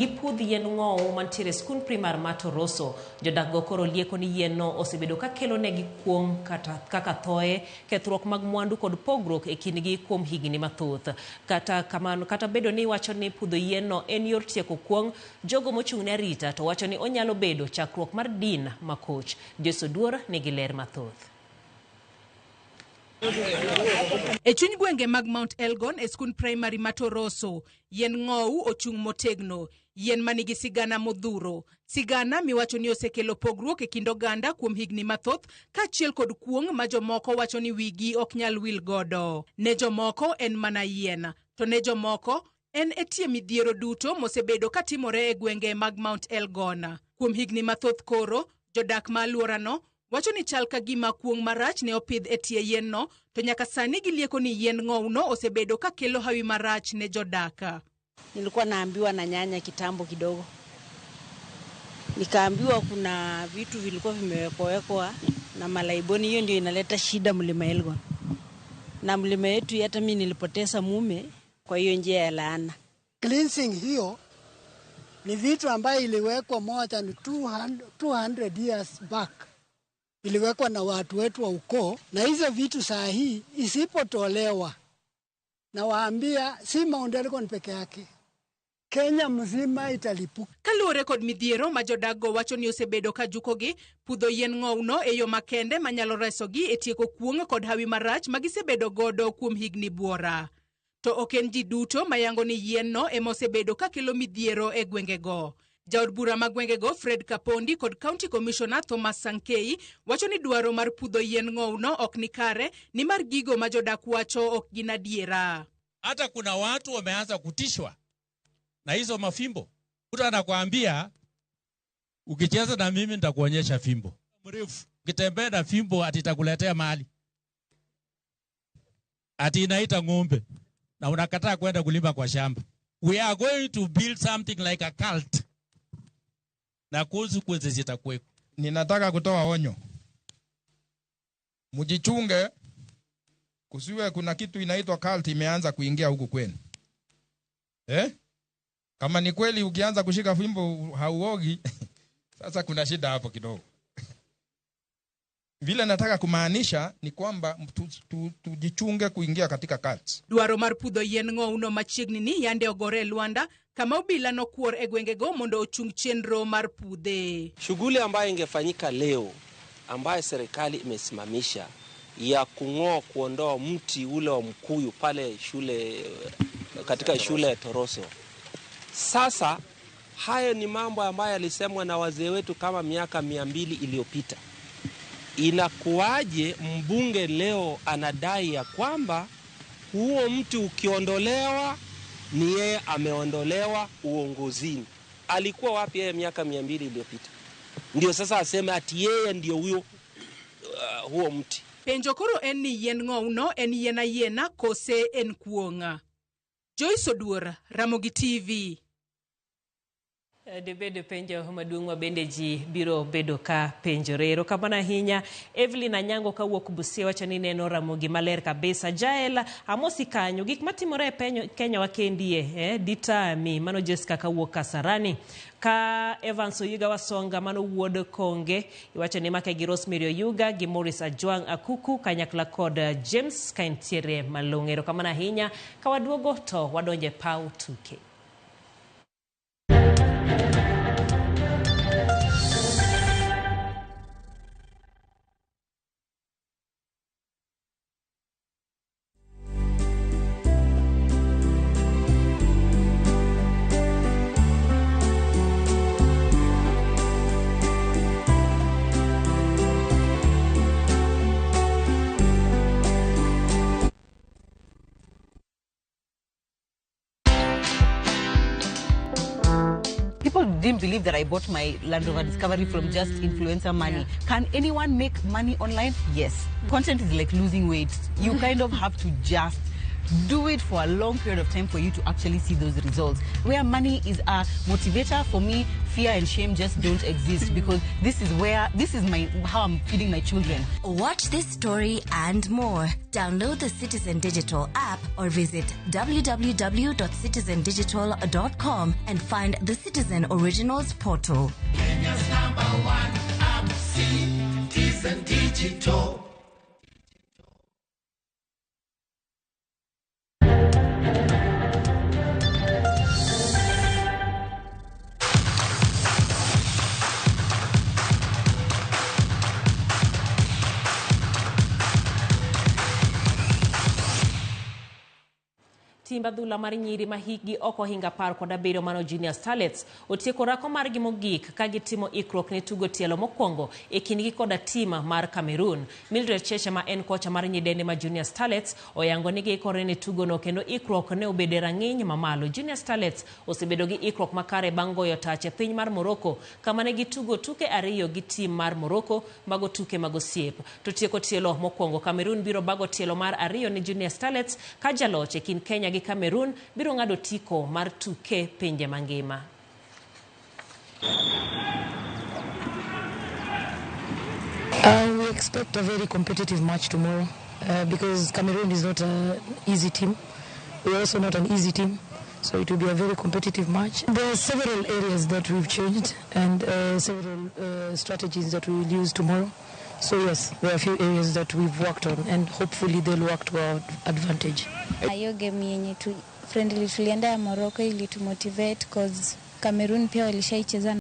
Gipudh yien ng'owo mantiere skul primar Mato Rosso. Jodak go koro lieko ni yien no osebedo ka kelo negi kuong kaka thoe, kethruok mag mwandu kod pogruok e kindgi kuom higni mathoth. Kata bedo ni wacho ni pudho yien no en yor tieko kuong, jogo mochung' ne arita to wacho ni onyalo bedo chakruok mar din makoch. Joso Duor nigi ler mathoth. E chuny gwenge mag Mount Elgon e skul primary Mato Rosso, yien ng'owo ochung' motegno, yien manigi sigana modhuro. Sigana miwacho ni osekelo pogruok e kind oganda kuom higni mathoth, kaachiel kod kuong' ma jomoko wacho ni wigi ok nyal wil godo. Ne jomoko en mana yien, to ne jomoko en etie midhiero duto mosebedo katimore e gwenge mag Mount Elgon. Kuom higni mathoth koro, jodak ma alworano wacho ni chal ka gima kuong' marach ne opidh e tie yien no, to nyaka sani gilieko ni yien ng'owno osebedo ka kelo hawi marach ne jodaka. Nilikuwa naambiwa na nyanya kitambo kidogo. Nikaambiwa kuna vitu vilikuwa vimewekwa na malaiboni, hiyo ndio inaleta shida mlima Elgon. Na mlima yetu hata mimi nilipoteza mume kwa hiyo njia ya laana. Cleansing hiyo ni vitu ambayo iliwekwa more than 200 years back. Iliwekwa na watu wetu wa ukoo, na hizo vitu saa hii isipotolewa, na waambia si Mount Elgon peke yake, Kenya mzima italipuka. Kaluwore kod midhiero ma jodago wacho ni osebedo ka jukogi, pudho yien ng'owno e yo makende manyalo resogi e tieko kuong' kod hawi marach magisebedo godo kuom higni buora. To ok en ji duto mayango ni yien no emosebedo ka kelo midhiero e gwengego. Jaod bura mag gwengego Fred Kapondi kod County Commissioner Thomas Sankei wacho ni dwaro mar pudho yien ng'owno ok ni kare, ni mar gigo ma jodak wacho ok gin adiera. Hata kuna watu wameanza kutishwa na hizo mafimbo. Mtu anakuambia ukicheza na mimi nitakuonyesha fimbo mrefu. Ukitembea na fimbo ati itakuletea mali. Ati inaita ng'ombe na unakataa kwenda kulima kwa shamba. We are going to build something like a cult. Na consequences zitakuwepo. Ninataka kutoa onyo. Mjichunge kusiwe kuna kitu inaitwa cult imeanza kuingia huku kwenu. Kama ni kweli ukianza kushika fimbo hauogi, sasa kuna shida hapo kidogo. Vile nataka kumaanisha ni kwamba tujichunge kuingia katika cult. Dwaro mar pudho yien ng'owno machiegni ni yande ogore Luanda, kama obila nokuor e gwengego mondo ochung' chenro mar pudhe. Shughuli ambayo ingefanyika leo, ambayo serikali imesimamisha, ya kuondoa mti ule wa mkuyu pale shule, katika shule ya Toroso. Sasa hayo ni mambo ambayo yalisemwa na wazee wetu kama miaka 200 iliyopita. Inakuwaje mbunge leo anadai ya kwamba huo mti ukiondolewa ni yeye ameondolewa uongozini? Alikuwa wapi yeye miaka 200 iliyopita? Ndio sasa aseme ati yeye ndio huo mti. Penjo koro en ni yien ng'owno en yena kose en kuong'a. Joyce Oduor, Ramogi TV. Debedo penjo maduong' ma bende ji biro bedo ka penjore. Erokamano ahinya Evelyn Anyango kawuok Busia wacho ni neno Ramogi maler kabisa. Jael amosi kanyo gik matimore e Kenya wakendie ditami. Mano Jessica kawuok Kasarani. Ka Evans Oyuga Wasonga mano wuod Konge iwacho ni make gi Rosemary Oyuga gi Morris Ajwang Akuku kanyakla kod James Kaintiere Malong'o. Erokamano ahinya ka waduogo to wadonje pau tuke. People didn't believe that I bought my Land Rover Discovery from just influencer money. Yeah. Can anyone make money online? Yes. Content is like losing weight. You kind of have to just do it for a long period of time for you to actually see those results. Where money is a motivator, for me, fear and shame just don't exist, because this is how I'm feeding my children. Watch this story and more. Download the Citizen Digital app or visit www.citizendigital.com and find the Citizen Originals portal. Kenya's #1 app, Citizen Digital. Timba dhula mar nyiri ma hikgi oko hinga par kod abiriyo mano Junior Starlets otieko rako margi mogik ka gitimo ikruok ne tugo tielo mokwongo e kindgi koda tima mar Cameroon. Mildred Cheche ma en kocha mar nyidende ma Junior Starlets oyango ni giikore ne tugo no kendo ikruok ne obede rang'iny mamalo. Junior Starlets osebedo gi ikruok makare bang' goyo tach e piny mar Morocco kama ne gitugo tuke ariyo gi tim mar Morocco mago tuke mag osiep. To tieko tielo mokwongo Cameroon biro bago tielo mar ariyo ni Junior Starlets ka jaloch e kind Kenya gi Cameroon biro ng'ado tiko mar tuke pinje mangima. We expect a very competitive match tomorrow because Cameroon is not an easy team. We are also not an easy team, so it will be a very competitive match. There are several areas that we've changed and several strategies that we will use tomorrow. So yes, there are a few areas that we've worked on and hopefully they'll work to our advantage. Hiyo game yenye friendly tulienda ya Morocco ili tumotivate cause Cameroon pia walishaicheza